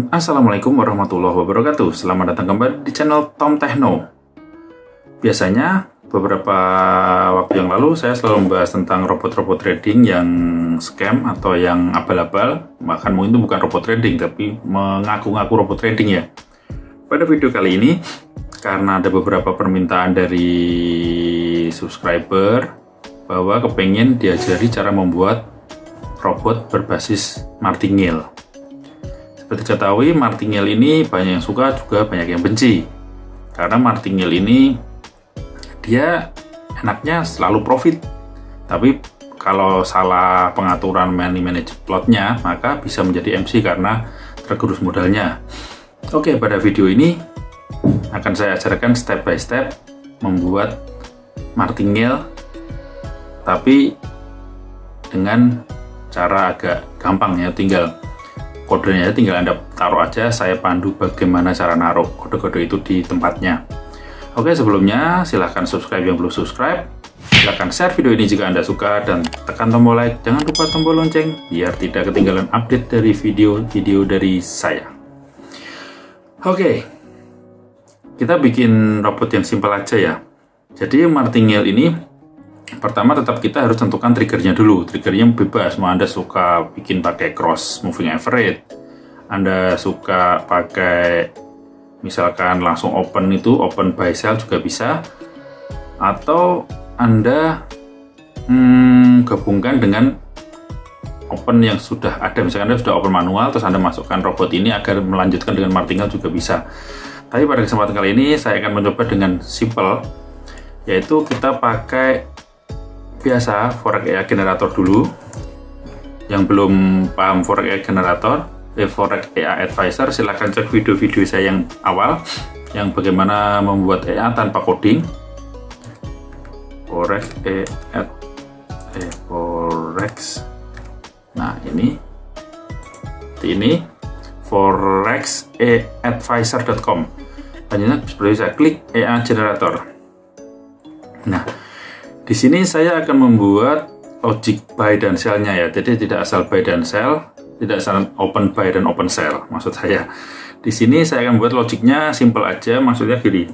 Assalamualaikum warahmatullahi wabarakatuh. Selamat datang kembali di channel Tom Techno. Biasanya beberapa waktu yang lalu saya selalu membahas tentang robot-robot trading yang scam atau yang abal-abal. Bahkan mungkin itu bukan robot trading tapi mengaku-ngaku robot trading ya. Pada video kali ini, karena ada beberapa permintaan dari subscriber bahwa kepengen diajari cara membuat robot berbasis martingale. Seperti diketahui, martingale ini banyak yang suka, juga banyak yang benci. Karena martingale ini dia enaknya selalu profit. Tapi kalau salah pengaturan manage plotnya, maka bisa menjadi MC karena tergerus modalnya. Oke, pada video ini akan saya ajarkan step by step membuat martingale, tapi dengan cara agak gampang ya, kodenya tinggal Anda taruh aja, saya pandu bagaimana cara naruh kode-kode itu di tempatnya. Oke, sebelumnya silahkan subscribe yang belum subscribe, silahkan share video ini jika Anda suka, dan tekan tombol like, jangan lupa tombol lonceng biar tidak ketinggalan update dari video-video dari saya. Oke, kita bikin robot yang simpel aja ya. Jadi martingale ini pertama tetap kita harus tentukan triggernya dulu. Triggernya bebas, mau Anda suka bikin pakai cross moving average, Anda suka pakai misalkan langsung open buy sell juga bisa, atau Anda gabungkan dengan open yang sudah ada. Misalkan Anda sudah open manual terus Anda masukkan robot ini agar melanjutkan dengan martingale juga bisa. Tapi pada kesempatan kali ini saya akan mencoba dengan simple, yaitu kita pakai biasa Forex AI generator dulu. Yang belum paham Forex AI generator, Forex AI advisor, silahkan cek video-video saya yang awal yang bagaimana membuat AI tanpa coding. Forex AI Forex. Nah, ini forexadvisor.com. Lanjutnya seperti saya klik AI generator. Nah, di sini saya akan membuat logic buy dan sell-nya ya. Jadi tidak asal buy dan sell, tidak asal open buy dan open sell. Maksud saya, di sini saya akan membuat logiknya simple aja. Maksudnya gini,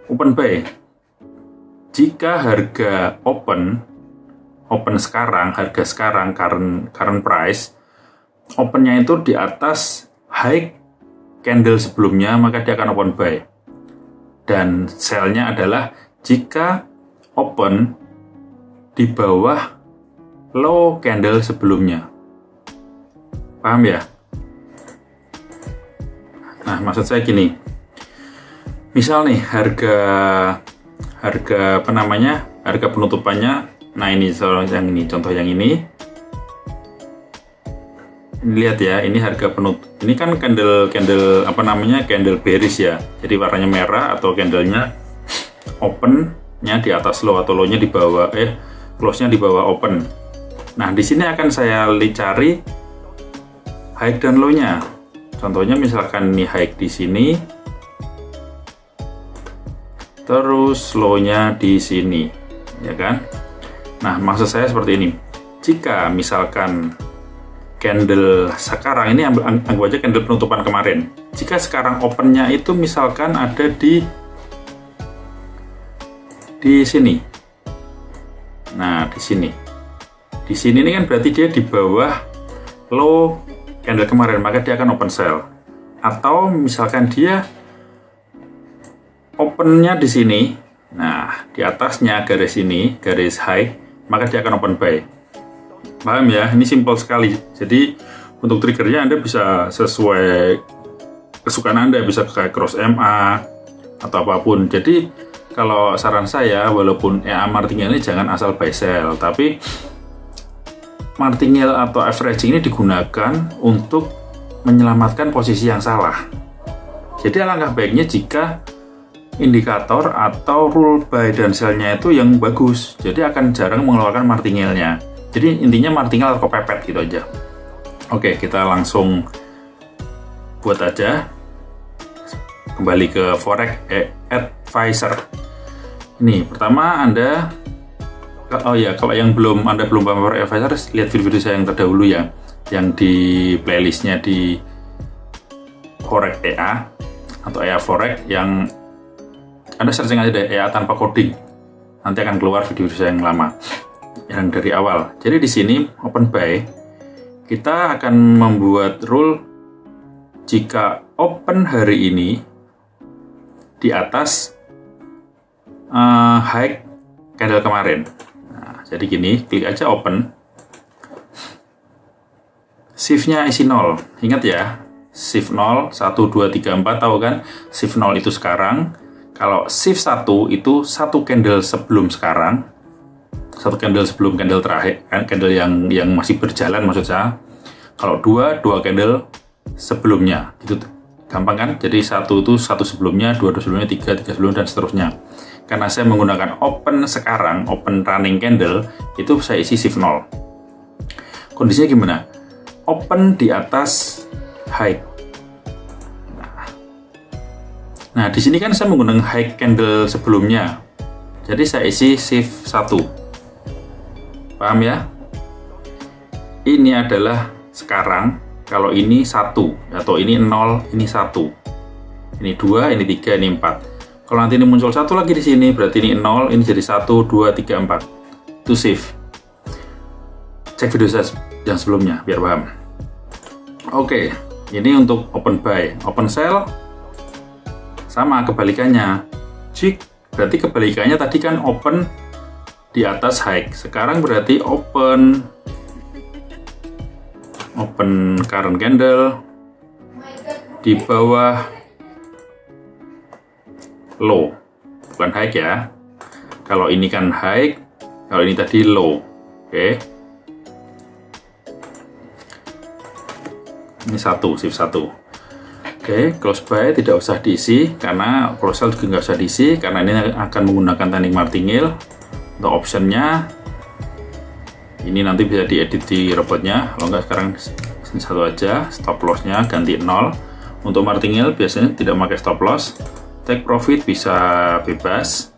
open buy. Jika harga open sekarang, harga sekarang current price, opennya itu di atas high candle sebelumnya, maka dia akan open buy. Dan sell-nya adalah jika open di bawah low candle sebelumnya. Paham ya? Nah, maksud saya gini. Misal nih harga harga penutupannya, nah ini contoh yang ini. Lihat ya, ini harga penutup. Ini kan candle bearish ya. Jadi warnanya merah atau candlenya open-nya di atas low atau low-nya di bawah close-nya di bawah open. Nah, di sini akan saya cari high dan low-nya. Contohnya misalkan ini high di sini, terus low-nya di sini, ya kan? Nah, maksud saya seperti ini. Jika misalkan candle sekarang ini, anggap aja candle penutupan kemarin. Jika sekarang open-nya itu misalkan ada di sini. Nah, di sini ini kan berarti dia di bawah low candle kemarin, maka dia akan open sell. Atau misalkan dia opennya di sini, nah di atasnya garis ini, garis high, maka dia akan open buy. Paham ya? Ini simple sekali. Jadi untuk triggernya Anda bisa sesuai kesukaan Anda, bisa kayak cross MA atau apapun. Jadi kalau saran saya, walaupun martingale ini jangan asal buy sell, tapi martingale atau averaging ini digunakan untuk menyelamatkan posisi yang salah. Jadi alangkah baiknya jika indikator atau rule buy dan sell-nya itu yang bagus, jadi akan jarang mengeluarkan martingale-nya. Jadi intinya martingale atau kepepet gitu aja. Oke, kita langsung buat aja. Kembali ke Forex Advisor. Ini pertama Anda, kalau yang Anda belum paham Forex Advisor, lihat video-video saya yang terdahulu ya, yang di playlistnya di Forex EA atau EA Forex yang Anda searching aja deh EA tanpa coding. Nanti akan keluar video saya yang lama, yang dari awal. Jadi di sini open buy, kita akan membuat rule jika open hari ini di atas high candle kemarin. Nah, jadi gini, klik aja open. Shift-nya isi 0. Ingat ya, shift 0, 1, 2, 3, 4, tahu kan? Shift 0 itu sekarang. Kalau shift 1 itu satu candle sebelum sekarang. Satu candle sebelum candle terakhir, candle yang masih berjalan maksud saya. Kalau 2 candle sebelumnya. Itu gampang kan? Jadi 1 itu 1 sebelumnya, 2 sebelumnya, 3 sebelumnya, dan seterusnya. Karena saya menggunakan open sekarang, open running candle, itu saya isi shift 0. Kondisinya gimana? Open di atas high. Nah, di sini kan saya menggunakan high candle sebelumnya. Jadi saya isi shift 1. Paham ya? Ini adalah sekarang, kalau ini 1, atau ini 0, ini 1. Ini 2, ini 3, ini 4. Kalau nanti ini muncul 1 lagi di sini, berarti ini 0, ini jadi 1, 2, 3, 4. Itu shift. Cek video saya yang sebelumnya biar paham. Oke, ini untuk open buy. Open sell sama kebalikannya. Berarti kebalikannya tadi kan open di atas high. Sekarang berarti open current candle di bawah low. Bukan high ya. Kalau ini kan high, kalau ini tadi low. Oke. Ini 1, shift 1. Oke, close buy tidak usah diisi, karena close sell juga nggak usah diisi, karena ini akan menggunakan teknik martingale. Untuk optionnya, ini nanti bisa diedit di robotnya. Kalau nggak sekarang sini 1 aja, stop lossnya ganti 0. Untuk martingale biasanya tidak pakai stop loss. Take profit bisa bebas,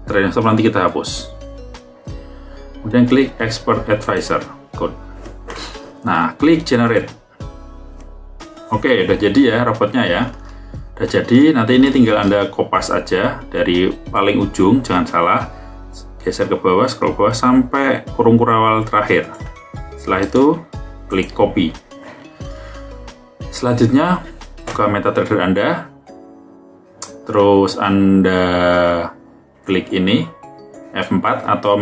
trailing stop nanti kita hapus. Kemudian klik expert advisor code. Nah, klik generate. Oke, udah jadi ya robotnya ya. Udah jadi, nanti ini tinggal Anda kopas aja dari paling ujung, jangan salah. Geser ke bawah, scroll bawah sampai kurung kurawal terakhir. Setelah itu, klik copy. Selanjutnya, buka MetaTrader Anda. Terus Anda klik ini, F4 atau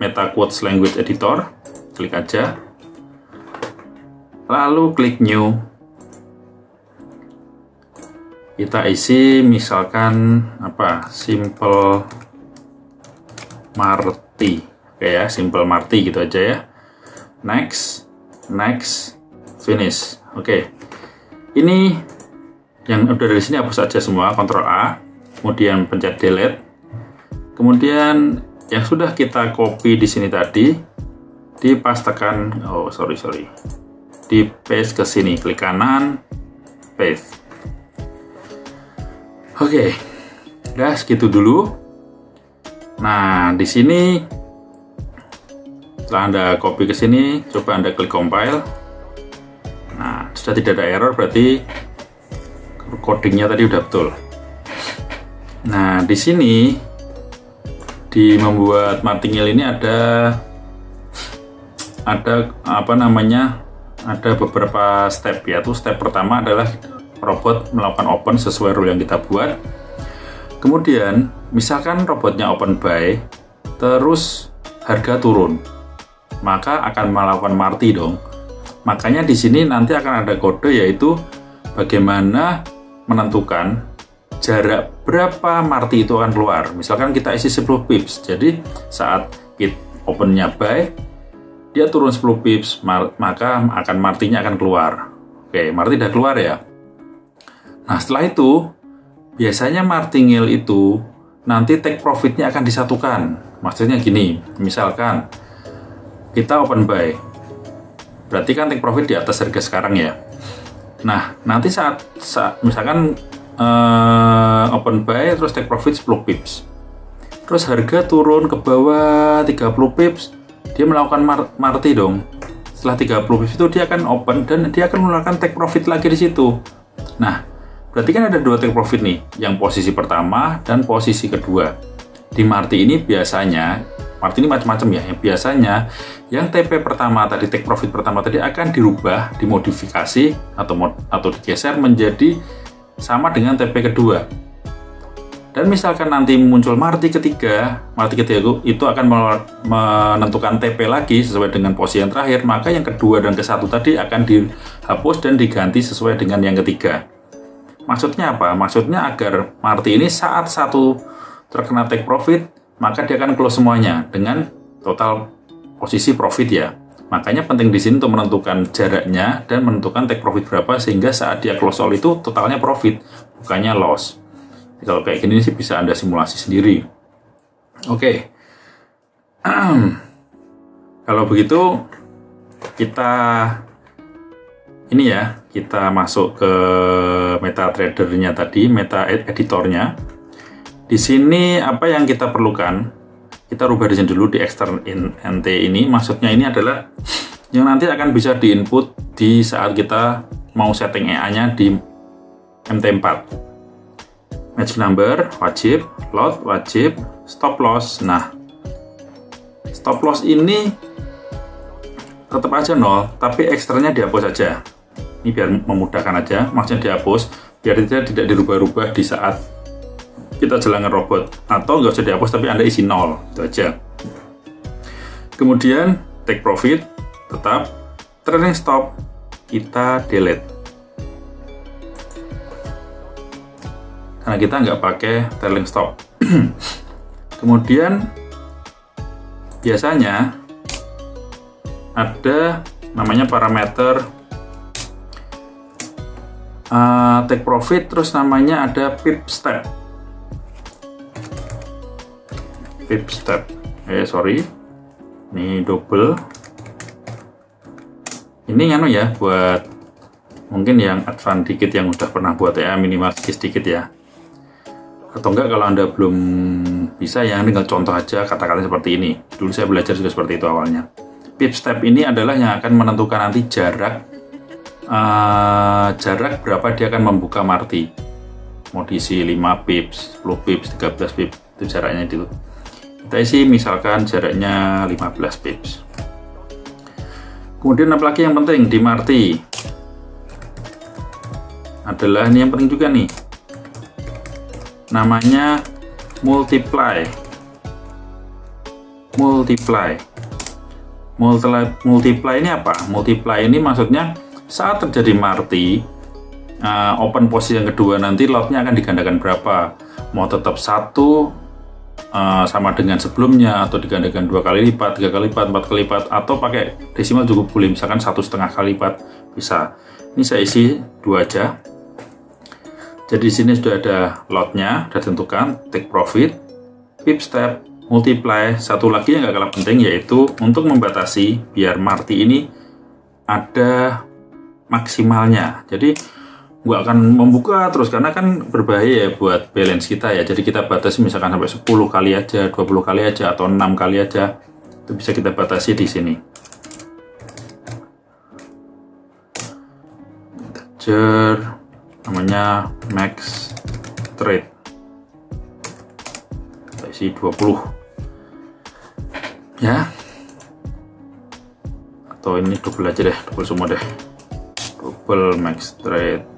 MetaQuotes Language Editor. Klik aja. Lalu klik New. Kita isi misalkan apa, simple Marty. Oke ya, simple Marty gitu aja ya. Next, finish. Oke. Ini yang udah dari sini hapus aja semua, Ctrl A, kemudian pencet delete. Kemudian yang sudah kita copy di sini tadi dipastekan, di paste ke sini, klik kanan, paste. Oke, udah segitu dulu. Nah, di sini setelah Anda copy ke sini, coba Anda klik compile. Nah, sudah tidak ada error, berarti codingnya tadi udah betul. Nah, di sini di membuat martingale ini ada apa namanya? Ada beberapa step, yaitu step pertama adalah robot melakukan open sesuai rule yang kita buat. Kemudian, misalkan robotnya open buy, terus harga turun, maka akan melakukan marty dong. Makanya di sini nanti akan ada kode, yaitu bagaimana menentukan jarak berapa marty itu akan keluar. Misalkan kita isi 10 pips, jadi saat opennya buy, dia turun 10 pips, maka akan marty-nya akan keluar. Oke, marty udah keluar ya. Nah, setelah itu, biasanya martingale itu nanti take profit-nya akan disatukan. Maksudnya gini, misalkan kita open buy, berarti kan take profit di atas harga sekarang ya. Nah, nanti saat misalkan open buy, terus take profit 10 pips. Terus harga turun ke bawah 30 pips, dia melakukan marty dong. Setelah 30 pips itu dia akan open dan dia akan melakukan take profit lagi di situ. Nah, berarti kan ada dua take profit nih, yang posisi pertama dan posisi kedua. Di Marti ini biasanya, Marti ini macam-macam ya, biasanya yang TP pertama tadi, take profit pertama tadi akan dirubah, dimodifikasi atau digeser menjadi sama dengan TP kedua. Dan misalkan nanti muncul Marti ketiga itu akan menentukan TP lagi sesuai dengan posisi yang terakhir, maka yang kedua dan ke satu tadi akan dihapus dan diganti sesuai dengan yang ketiga. Maksudnya apa? Maksudnya agar Marti ini saat satu terkena take profit, maka dia akan close semuanya dengan total posisi profit ya. Makanya penting di sini untuk menentukan jaraknya dan menentukan take profit berapa, sehingga saat dia close all itu totalnya profit, bukannya loss. Kalau kayak gini sih bisa Anda simulasi sendiri. Oke. Kalau begitu kita masuk ke MetaTrader-nya tadi, meta editornya. Di sini apa yang kita perlukan? Kita rubah di sini dulu di extern NT ini. Maksudnya ini adalah yang nanti akan bisa diinput di saat kita mau setting EA-nya di MT4. Match number wajib, lot wajib, stop loss. Nah, stop loss ini tetap aja 0, tapi eksternya dihapus aja. Ini biar memudahkan aja, maksudnya dihapus biar tidak dirubah-rubah di saat kita jalan ngerobot, atau nggak usah dihapus tapi Anda isi 0, itu aja. Kemudian take profit tetap, trailing stop kita delete. Karena kita nggak pakai trailing stop. Kemudian biasanya ada namanya parameter take profit, terus namanya ada pip step. Sorry, ini double. Ini ya buat mungkin yang advance dikit, yang udah pernah buat ya, minimal sedikit ya. Atau enggak kalau Anda belum bisa, yang tinggal contoh aja kata-kata seperti ini. Dulu saya belajar juga seperti itu awalnya. Pip step ini adalah yang akan menentukan nanti jarak berapa dia akan membuka Marti. Mau diisi 5 pips, 10 pips, 13 pips, itu jaraknya itu. Kita isi misalkan jaraknya 15 pips. Kemudian apalagi yang penting di Marti adalah ini yang penting juga nih, namanya multiply ini apa? Multiply ini maksudnya saat terjadi Marti open posisi yang kedua, nanti lotnya akan digandakan berapa, mau tetap 1 sama dengan sebelumnya, atau digandakan 2 kali lipat, 3 kali lipat, 4 kali lipat, atau pakai desimal juga boleh, misalkan 1,5 kali lipat bisa. Ini saya isi 2 aja. Jadi di sini sudah ada lotnya, sudah tentukan, take profit, pip step, multiply. Satu lagi yang nggak kalah penting yaitu untuk membatasi biar Marti ini ada maksimalnya. Jadi nggak akan membuka terus karena kan berbahaya ya buat balance kita ya. Jadi kita batasi misalkan sampai 10 kali aja, 20 kali aja, atau 6 kali aja. Itu bisa kita batasi di sini. Namanya max trade, kita isi 20 ya, atau ini double aja deh, double semua deh, double max trade.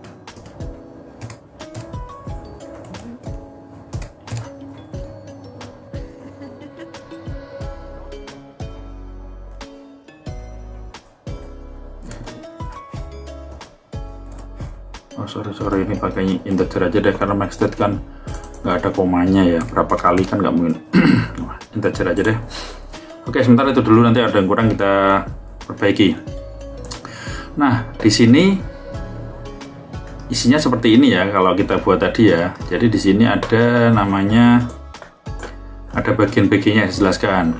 Sorry ini pakai integer aja deh, karena max trade kan nggak ada komanya ya, berapa kali kan nggak mungkin. Integer aja deh. Oke, sebentar itu dulu, nanti ada yang kurang kita perbaiki. Nah, di sini isinya seperti ini ya kalau kita buat tadi ya. Jadi di sini ada namanya, ada bagian-bagiannya dijelaskan.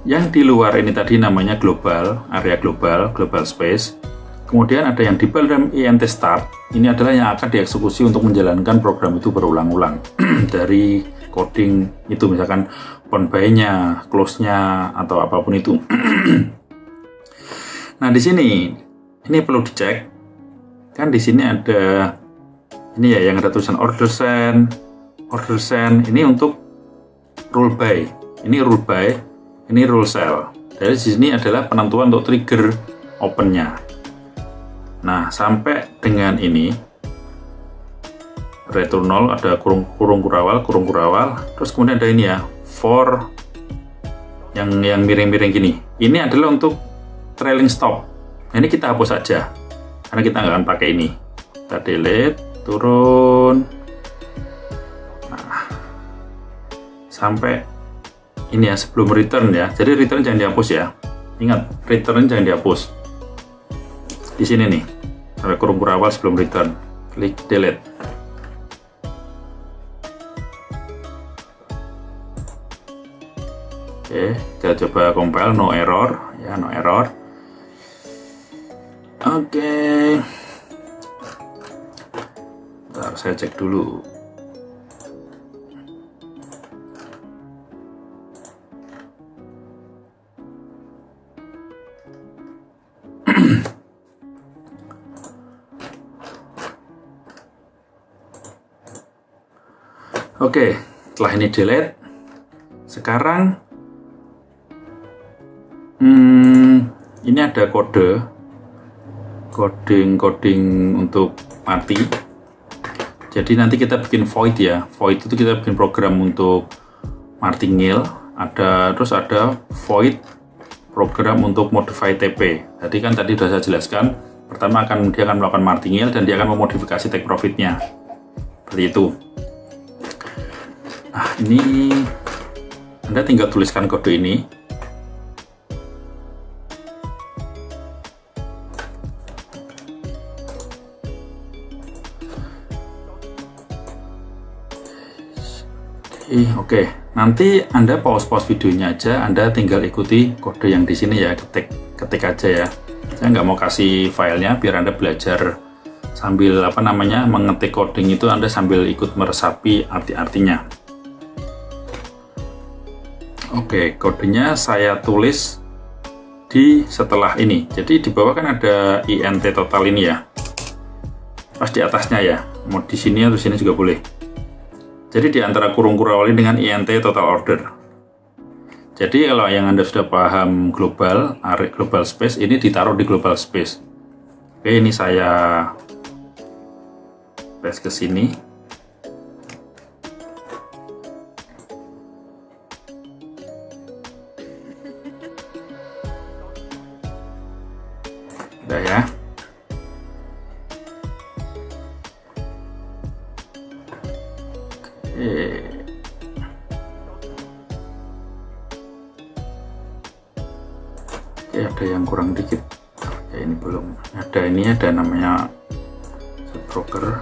Yang di luar ini tadi namanya global, area global space. Kemudian ada yang di dalam INT start, ini adalah yang akan dieksekusi untuk menjalankan program itu berulang-ulang. Dari coding itu misalkan on buy-nya, close-nya, atau apapun itu. Nah di sini, ini perlu dicek. Kan di sini ada Ini ya yang ada tulisan order send. Ini untuk rule buy. Ini rule buy, ini rule sell. Jadi di sini adalah penentuan untuk trigger opennya. Nah, sampai dengan ini return 0 ada kurung kurawal, terus kemudian ada ini ya, for yang miring-miring gini. Ini adalah untuk trailing stop. Nah, ini kita hapus saja karena kita nggak akan pakai ini. Kita delete, turun. Nah, sampai ini ya, sebelum return ya. Jadi return jangan dihapus ya. Ingat, return jangan dihapus. Di sini nih, sampai kurung kurawal sebelum return. Klik delete. Oke, kita coba compile, no error ya, no error. Oke, bentar saya cek dulu. Oke, setelah ini delete, sekarang ini ada coding untuk mati. Jadi nanti kita bikin void ya. Void itu kita bikin program untuk martingale. Terus ada void program untuk modify TP. Jadi kan tadi sudah saya jelaskan. Pertama dia akan melakukan martingale dan dia akan memodifikasi take profitnya. Seperti itu. Nah, ini Anda tinggal tuliskan kode ini. Oke, nanti Anda pause videonya aja, Anda tinggal ikuti kode yang di sini ya, ketik aja ya. Saya nggak mau kasih filenya biar Anda belajar sambil mengetik coding itu, Anda sambil ikut meresapi arti-artinya. Oke, kodenya saya tulis di setelah ini. Jadi di bawah kan ada int total ini ya. Pas di atasnya ya. Mau di sini atau sini juga boleh. Jadi di antara kurung kurawal ini dengan int total order. Jadi kalau yang Anda sudah paham global space, ini ditaruh di global space. Oke, ini saya paste ke sini. Udah ya. Oke, ada yang kurang dikit ya, ini belum ada, ini ada namanya set broker.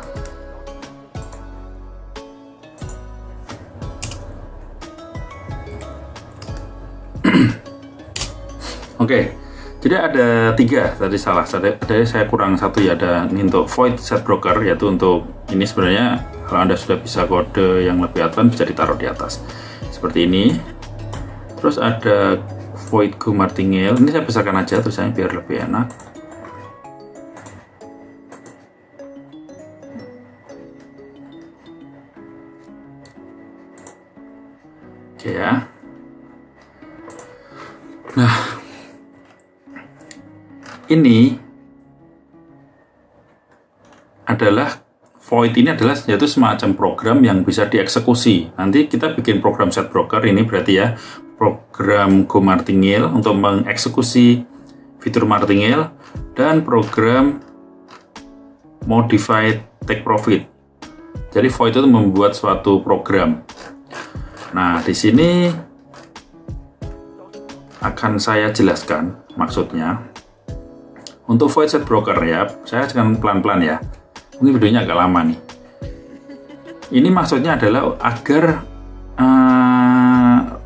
Oke, jadi ada 3 tadi salah, tadi saya kurang 1 ya, ada ini untuk void set broker, yaitu untuk ini sebenarnya kalau Anda sudah bisa kode yang lebih advance bisa ditaruh di atas seperti ini. Terus ada void go martingale, ini saya besarkan aja tulisannya biar lebih enak. Oke ya. Nah, ini adalah void, ini adalah yaitu semacam program yang bisa dieksekusi. Nanti kita bikin program set broker, ini berarti ya program go martingale untuk mengeksekusi fitur martingale, dan program modify take profit. Jadi void itu membuat suatu program. Nah, di sini akan saya jelaskan maksudnya. Untuk void set broker ya, saya akan pelan-pelan ya. Mungkin videonya agak lama nih. Ini maksudnya adalah agar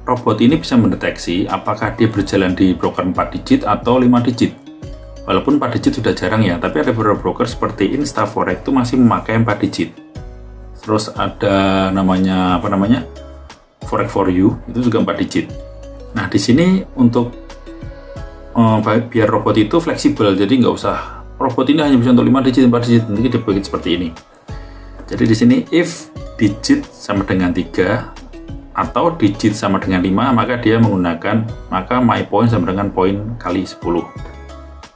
robot ini bisa mendeteksi apakah dia berjalan di broker 4 digit atau 5 digit. Walaupun 4 digit sudah jarang ya, tapi ada beberapa broker seperti Instaforex itu masih memakai 4 digit. Terus ada namanya Forex for You, itu juga 4 digit. Nah, di sini untuk biar robot itu fleksibel, jadi nggak usah robot ini hanya bisa untuk 5 digit, 4 digit, nanti dia bikin seperti ini. Jadi di sini if digit sama dengan 3 atau digit sama dengan 5, maka dia menggunakan my point sama dengan point kali 10.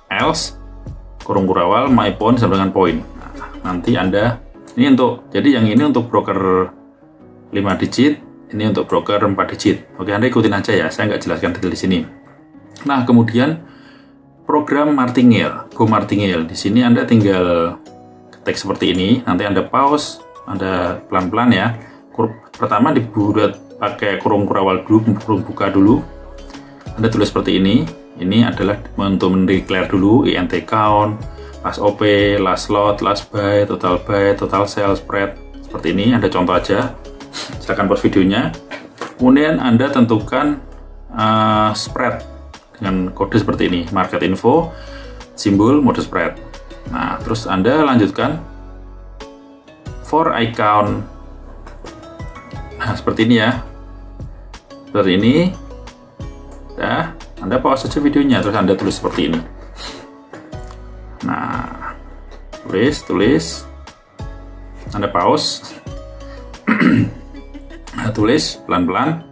Else kurung kurawal my point sama dengan point. Nah, nanti Anda ini jadi yang ini untuk broker 5 digit, ini untuk broker 4 digit. Oke, Anda ikutin aja ya, saya nggak jelaskan detail di sini. Nah, kemudian program martingale, Go Martingale. Di sini Anda tinggal ketik seperti ini, nanti Anda pause, Anda pelan-pelan ya. Pertama dibuat pakai kurung kurawal dulu, kurung buka dulu. Anda tulis seperti ini. Ini adalah untuk mendeclare dulu int count, last OP, last lot, last buy, total sell, spread. Seperti ini, Anda contoh aja. Silakan pause videonya. Kemudian Anda tentukan spread dengan kode seperti ini, market info, simbol, mode spread. Nah, terus Anda lanjutkan for icon. Nah, seperti ini ya. Seperti ini. Nah, Anda pause saja videonya, terus Anda tulis seperti ini. Nah, tulis. Anda pause. Nah, tulis pelan-pelan.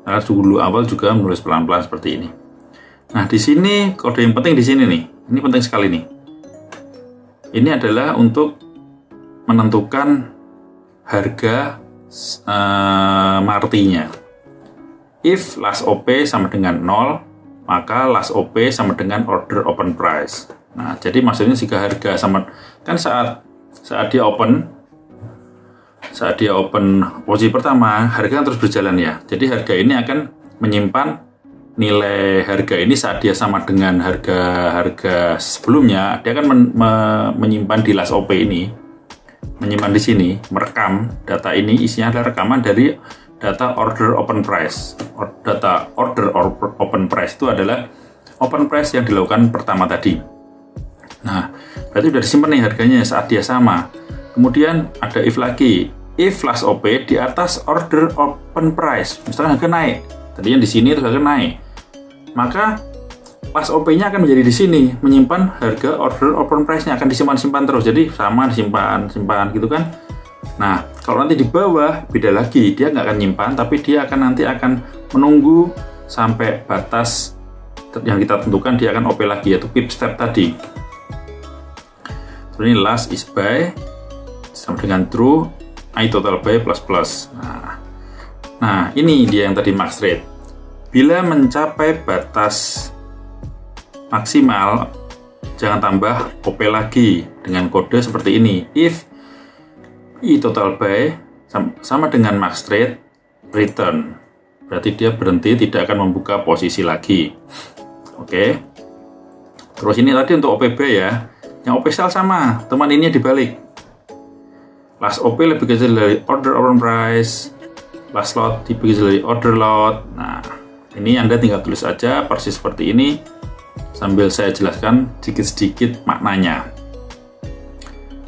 Nah, dulu awal juga menulis pelan-pelan seperti ini. Nah, di sini kode yang penting di sini nih. Ini penting sekali nih. Ini adalah untuk menentukan harga martinya. If last OP sama dengan 0, maka last OP sama dengan order open price. Nah, jadi maksudnya jika harga sama, kan saat dia open posisi pertama, harga terus berjalan ya. Jadi harga ini akan menyimpan nilai harga ini saat dia sama dengan harga sebelumnya, dia akan menyimpan di last OP ini, menyimpan di sini, merekam data ini, isinya adalah rekaman dari data order open price. Data order open price itu adalah open price yang dilakukan pertama tadi. Nah, berarti sudah disimpan nih harganya saat dia sama. Kemudian ada if lagi, if last OP di atas order open price, misalnya harga naik, tadinya di sini itu harga naik, maka last OP-nya akan menjadi di sini, menyimpan harga order open price-nya akan disimpan terus, jadi sama disimpan gitu kan. Nah, kalau nanti di bawah beda lagi, dia nggak akan nyimpan, tapi dia nanti akan menunggu sampai batas yang kita tentukan, dia akan OP lagi, yaitu pip step tadi. Ini last is buy sama dengan true, I total buy plus. Nah, ini dia yang tadi max rate. Bila mencapai batas maksimal, jangan tambah OP lagi dengan kode seperti ini. If I total buy sama dengan max rate, return. Berarti dia berhenti, tidak akan membuka posisi lagi. Oke. Terus ini tadi untuk OP buy ya. Yang OP sell sama, teman ini dibalik. Last OP lebih kecil dari order open price, last lot lebih kecil dari order lot. Nah, ini Anda tinggal tulis aja persis seperti ini, sambil saya jelaskan sedikit-sedikit maknanya.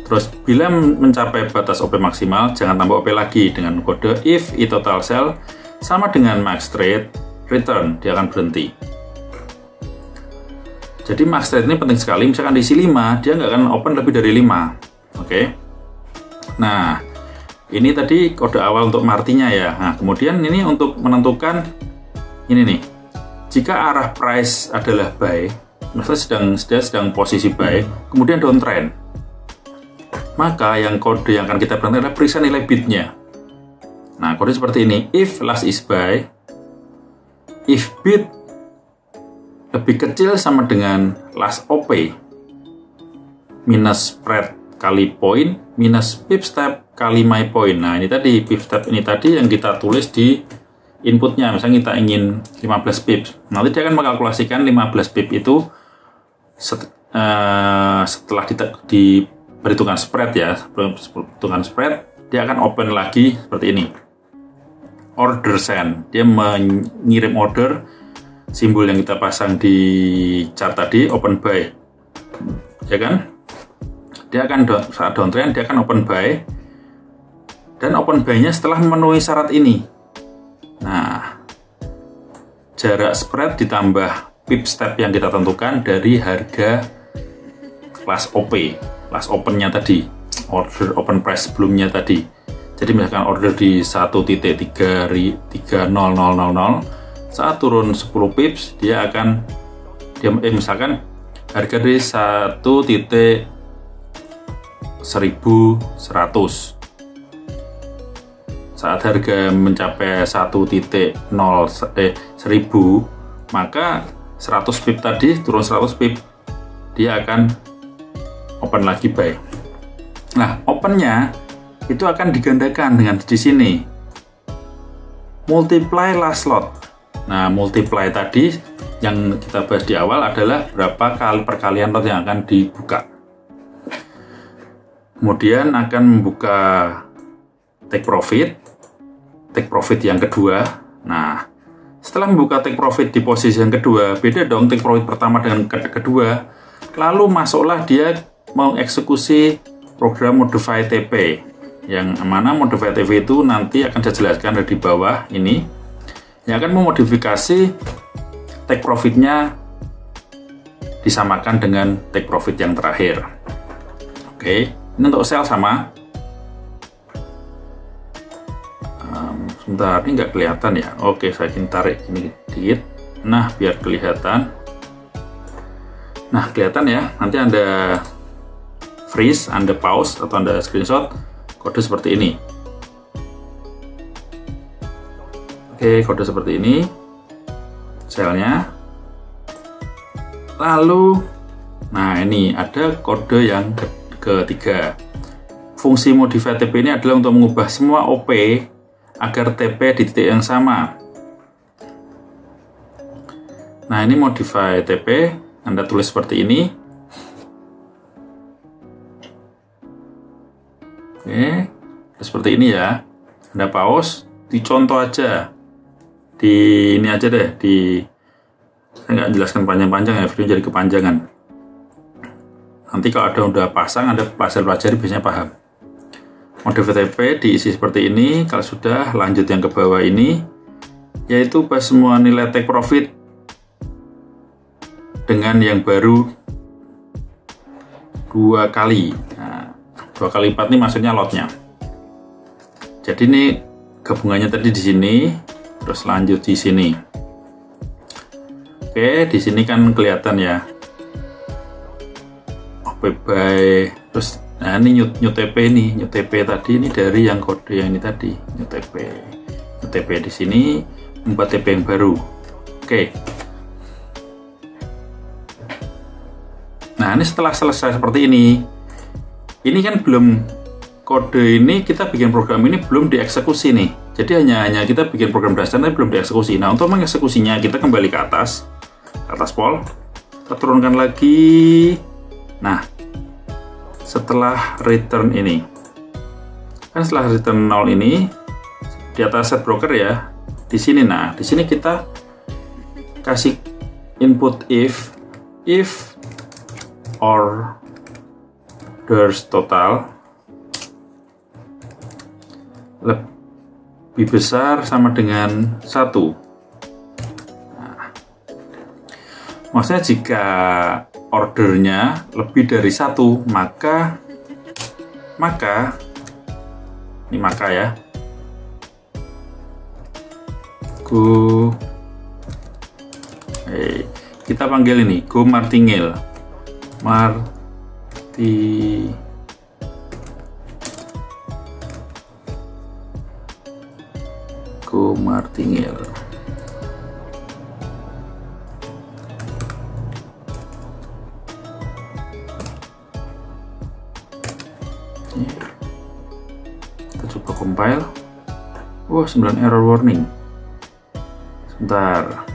Terus, bila mencapai batas OP maksimal, jangan tambah OP lagi dengan kode if I total sell sama dengan max trade, return, dia akan berhenti. Jadi max trade ini penting sekali, misalkan diisi 5, dia nggak akan open lebih dari 5. Oke. Nah, ini tadi kode awal untuk martinya ya. Nah, kemudian ini untuk menentukan ini nih. Jika arah price adalah buy, misalnya sedang posisi buy, kemudian downtrend, maka yang kode yang akan kita perhatikan adalah periksa nilai bidnya. Nah, kode seperti ini. If last is buy, if bid lebih kecil sama dengan last OP minus spread kali point minus pip step kali my point. Nah, ini tadi pip step ini tadi yang kita tulis di inputnya. Misalnya kita ingin 15 pips, nanti dia akan mengkalkulasikan 15 pip itu setelah diperhitungkan spread ya, perhitungan spread, dia akan open lagi seperti ini. Order send, dia mengirim order, simbol yang kita pasang di chart tadi, open buy, ya kan? Dia akan saat downtrend dia akan open buy, dan open buy-nya setelah memenuhi syarat ini. Nah, jarak spread ditambah pip step yang kita tentukan dari harga last OP, last open-nya tadi. order open price sebelumnya tadi. Jadi misalkan order di 1.3000 saat turun 10 pips dia akan misalkan harga di 1.1100. Saat harga mencapai 1.1000 maka 100 pip tadi turun 100 pip dia akan open lagi buy. Nah, opennya itu akan digandakan dengan di sini multiply last lot. Nah, multiply tadi yang kita bahas di awal adalah berapa kali perkalian lot yang akan dibuka. Kemudian akan membuka take profit yang kedua. Nah, setelah membuka take profit di posisi yang kedua, beda dong take profit pertama dengan kedua. Lalu masuklah dia mengeksekusi program modify TP. Yang mana modify TP itu nanti akan saya jelaskan di bawah ini. Yang akan memodifikasi take profitnya disamakan dengan take profit yang terakhir. Oke, ini untuk sell sama. Sebentar, ini nggak kelihatan ya. Oke, saya ingin tarik ini dikit. Nah, biar kelihatan. Nah, kelihatan ya. Nanti Anda freeze, Anda pause, atau Anda screenshot kode seperti ini. Oke, kode seperti ini. Selnya. Lalu, nah ini ada kode yang ketiga. Fungsi modify TP ini adalah untuk mengubah semua OP agar TP di titik yang sama. Nah, ini modify TP, Anda tulis seperti ini. Oke, seperti ini ya. Anda pause, dicontoh aja. Di ini aja deh, saya nggak jelaskan panjang-panjang ya, video jadi kepanjangan. Nanti kalau ada udah pasang, Anda pelajari biasanya paham. Modify TP diisi seperti ini. Kalau sudah, lanjut yang ke bawah ini, yaitu bahas semua nilai take profit dengan yang baru 2 kali. Nah, 2 kali 4 ini maksudnya lotnya. Jadi ini gabungannya tadi di sini, terus lanjut di sini. Oke, di sini kan kelihatan ya. Buy, terus nah ini new TP nih, new TP tadi ini dari yang kode yang ini tadi, new TP di sini membuat TP yang baru. Oke. Nah, ini setelah selesai seperti ini kan belum kode ini kita bikin program ini belum dieksekusi nih. Jadi hanya kita bikin program dasar tapi belum dieksekusi. Nah, untuk mengeksekusinya kita kembali ke atas pol, kita turunkan lagi. Nah, setelah return ini, kan setelah return 0 ini di atas set broker ya, di sini. Nah, di sini kita kasih input if orders total lebih besar sama dengan 1. Nah, maksudnya jika ordernya lebih dari 1, maka ini maka ya, kita panggil ini go martingale go martingale. Kita coba compile. 9 error warning. Sebentar.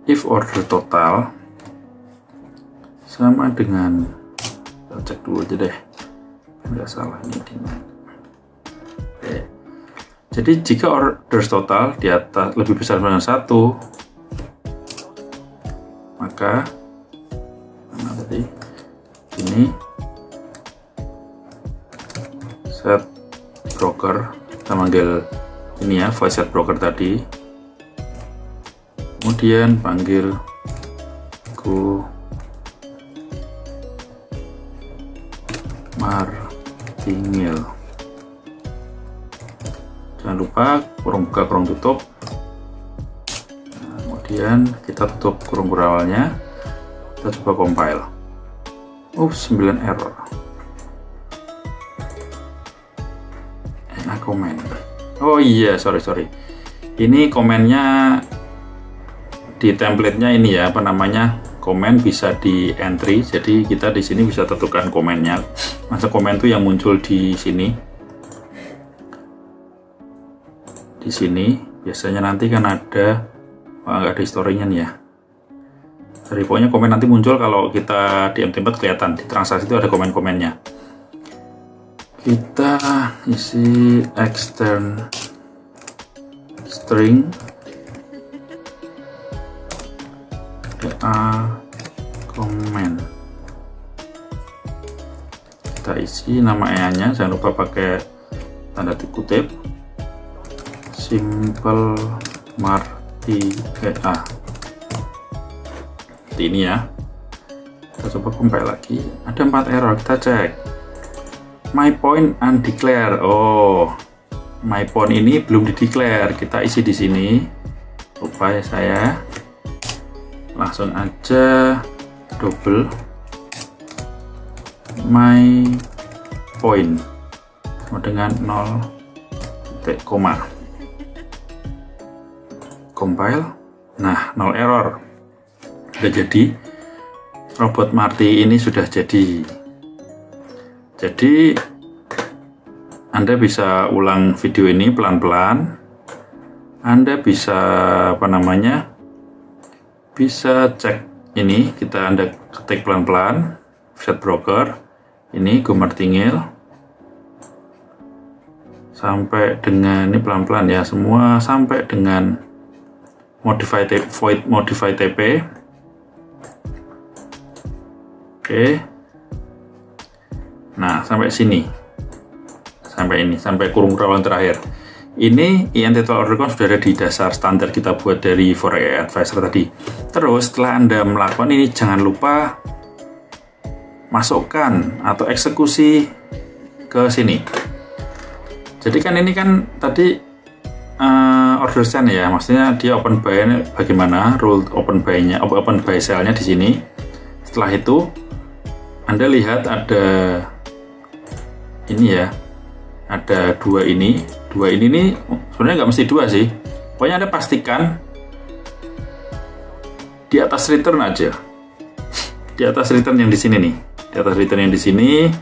If order total sama dengan, kita cek dulu aja deh, nggak salah ini di mana. Oke. Jadi jika orders total di atas lebih besar dengan 1, maka tadi ini set broker, kita manggil ini ya, void set broker tadi, kemudian panggil go martingale. Jangan lupa kurung buka kurung tutup. Nah, kemudian kita tutup kurung berawalnya, kita coba compile. 9 error. Comment. Oh iya, sorry. Ini komennya di template-nya ini ya, apa namanya? Komen bisa di entry. Jadi kita di sini bisa tentukan komennya. Masa komen itu yang muncul di sini. Di sini biasanya nanti kan ada, nggak ada historinya nih ya. Jadi pokoknya komen nanti muncul kalau kita di M-Template kelihatan di transaksi itu ada komen-komennya. Kita isi extern string comment. Kita isi nama EA-nya, jangan lupa pakai tanda kutip. Simple marti EA. Seperti ini ya. Kita coba compile lagi. Ada 4 error, kita cek. My point undeclared. Oh, my point ini belum dideclare. Kita isi di sini. Lupa ya saya. Langsung aja double my point sama dengan 0 koma. Compile. Nah, 0 error. Sudah jadi. Robot Marty ini sudah jadi. Jadi Anda bisa ulang video ini pelan-pelan. Anda bisa bisa cek ini, Anda ketik pelan-pelan set broker ini go martingale sampai dengan ini pelan-pelan ya, semua sampai dengan void modify TP. Oke. Nah, sampai sini. Sampai kurung rawan terakhir. Ini INT Order Count sudah ada di dasar standar kita buat dari Forex Advisor tadi. Terus setelah Anda melakukan ini, jangan lupa masukkan atau eksekusi ke sini. Jadi kan ini kan tadi order scan ya, maksudnya dia open buy bagaimana, rule open buy sell-nya di sini. Setelah itu Anda lihat ada ini ya, ada dua ini nih, sebenarnya nggak mesti dua sih, pokoknya Anda pastikan di atas return aja, di atas return yang di sini nih, di atas return yang di sini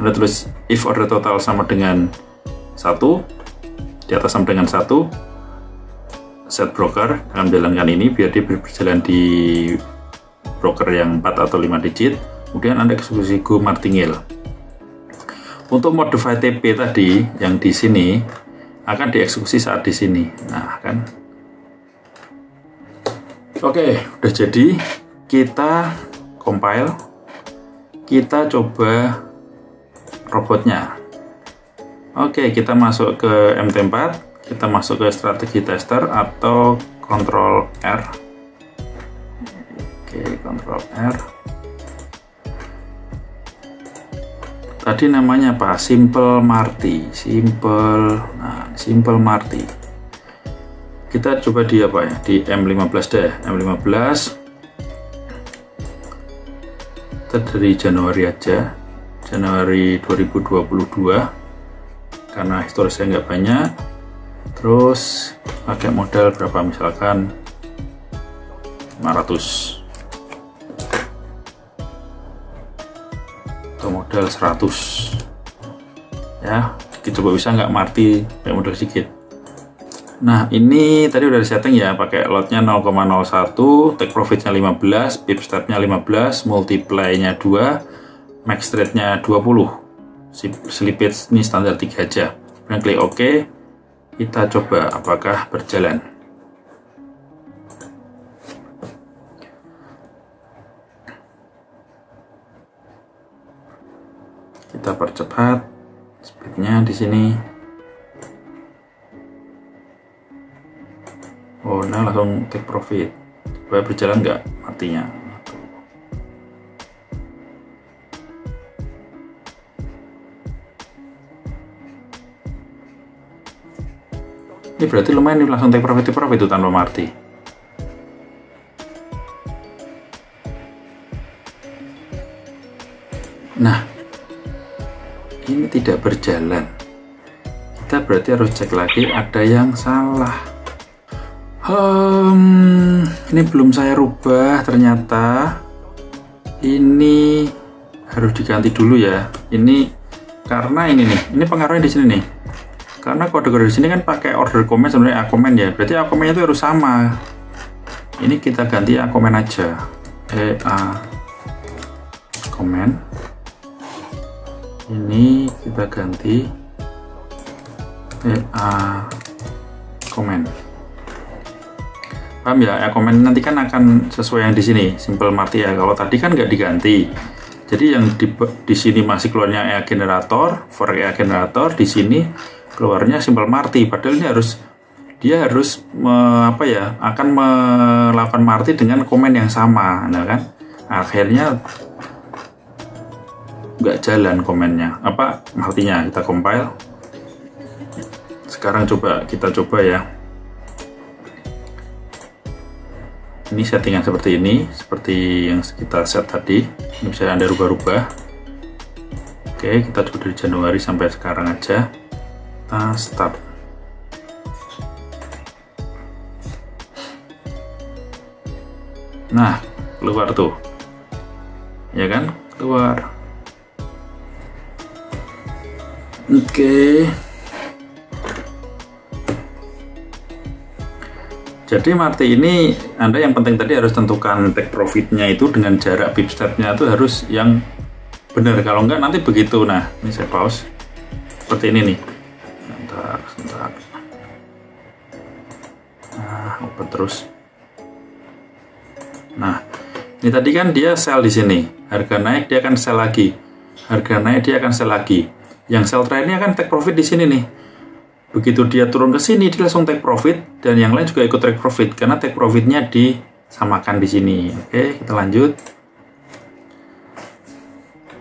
Anda tulis if order total sama dengan 1, di atas sama dengan 1, set broker akan menjalankan ini biar dia berjalan di broker yang 4 atau 5 digit. Kemudian Anda eksekusi go martingale. Untuk modify TP tadi yang di sini akan dieksekusi saat di sini. Nah, kan. Oke, udah jadi. Kita compile. Kita coba robotnya. Oke, kita masuk ke MT4. Kita masuk ke strategi tester atau Ctrl R. Oke, Ctrl R. Tadi namanya apa? Simple Marty. Simple Marty. Kita coba di apa ya? Di M15 deh. M15. Kita dari Januari aja. Januari 2022. Karena historisnya nggak banyak. Terus pakai modal berapa? Misalkan 500. Modal 100 ya, kita coba bisa nggak Marty pakai modal sedikit. Nah, ini tadi udah disetting ya, pakai lotnya 0,01, take profitnya 15, pip stepnya 15, multiply-nya 2, max trade-nya 20. Slippage ini standar 3 aja. Kemudian klik OK. Kita coba apakah berjalan. Kita percepat speednya di sini. Oh, nah langsung take profit. Coba berjalan nggak artinya? Ini berarti lumayan nih, langsung take profit itu tanpa marti. Nah, ini tidak berjalan. Kita berarti harus cek lagi, ada yang salah. Ini belum saya rubah ternyata. Ini harus diganti dulu ya. Ini karena ini nih, ini pengaruhnya di sini nih. Karena kode-kode di sini kan pakai order comment sebenarnya A-comment ya. Berarti A-comment itu harus sama. Ini kita ganti A-comment aja. A-comment. Ini kita ganti A-comment. Paham ya? A-comment nanti kan akan sesuai yang di sini, simple marti ya. Kalau tadi kan nggak diganti. Jadi yang di sini masih keluarnya EA generator, for EA generator, di sini keluarnya simple marti. Padahal ini dia harus akan melakukan marti dengan komen yang sama, nah kan? Akhirnya nggak jalan komennya, martinya. Kita compile. Sekarang kita coba ya. Ini settingan seperti ini, seperti yang kita set tadi. Ini bisa Anda rubah-rubah. Oke, kita coba dari Januari sampai sekarang aja. Kita start. Nah, keluar tuh. Ya kan? Keluar. Oke. Jadi marti ini Anda yang penting tadi harus tentukan take profitnya itu dengan jarak pip stepnya itu harus yang benar. Kalau enggak nanti begitu. Nah, ini saya pause. Seperti ini nih. Sebentar. Nah, open terus. Nah, ini tadi kan dia sell di sini. Harga naik dia akan sell lagi. Harga naik dia akan sell lagi. Yang sell trade-nya akan take profit di sini nih. Begitu dia turun ke sini, dia langsung take profit, dan yang lain juga ikut take profit karena take profitnya disamakan di sini. Oke, kita lanjut.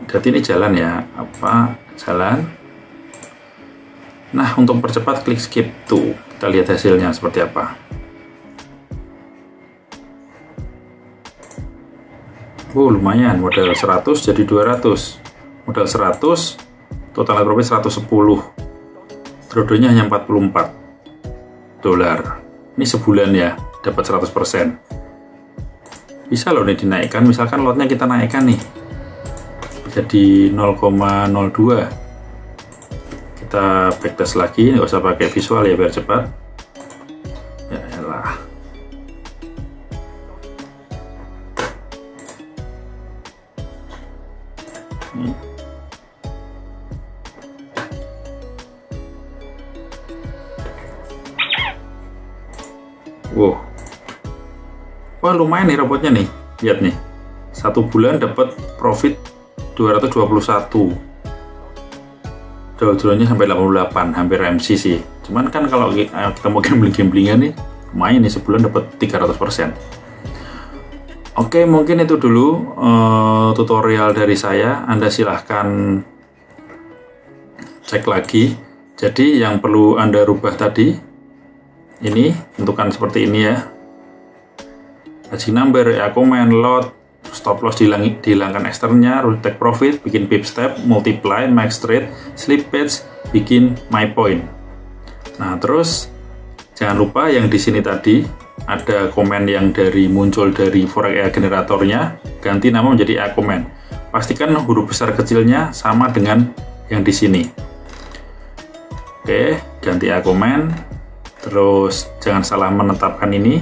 Berarti ini jalan ya, jalan. Nah, untuk percepat klik skip tuh. Kita lihat hasilnya seperti apa. Lumayan, modal 100 jadi 200. Modal 100, total net profit 110. Drodonya hanya $44. Ini sebulan ya, dapat 100%. Bisa loh nih dinaikkan, misalkan lotnya kita naikkan nih. Jadi 0,02. Kita backtest lagi, nggak usah pakai visual ya biar cepat. Ya elah. Nih. Wah lumayan nih robotnya nih, lihat nih, 1 bulan dapat profit 221. Drawnya sampai 88, hampir MC sih. Cuman kan kalau kita mau gambling-gamblingan nih, lumayan nih sebulan dapat 300%. Oke, mungkin itu dulu tutorial dari saya. Anda silahkan cek lagi. Jadi yang perlu Anda rubah tadi, ini tentukan seperti ini ya. Hedging number, A-comment, lot, stop loss dihilangkan eksternnya, take profit, bikin pip step, multiply, max trade, slippage, bikin my point. Nah, terus jangan lupa yang di sini tadi ada komen yang muncul dari forex EA generatornya, ganti nama menjadi A-comment. Pastikan huruf besar kecilnya sama dengan yang di sini. Oke, ganti A-comment. Terus jangan salah menetapkan ini.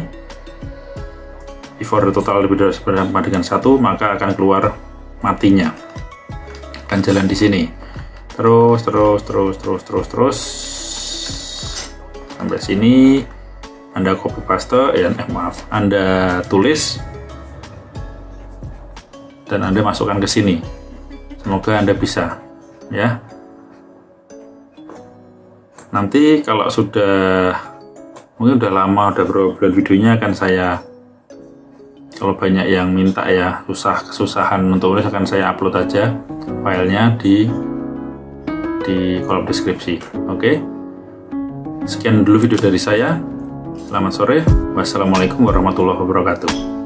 Before total lebih dari sama dengan 1, maka akan keluar matinya. Akan jalan di sini. Terus sampai sini. Anda copy paste, Anda tulis dan Anda masukkan ke sini. Semoga Anda bisa, ya. Nanti kalau mungkin udah lama, udah berapa bulan videonya, akan saya, kalau banyak yang minta ya, kesusahan untuk tulis, akan saya upload aja filenya di kolom deskripsi. Oke. Sekian dulu video dari saya. Selamat sore. Wassalamualaikum warahmatullahi wabarakatuh.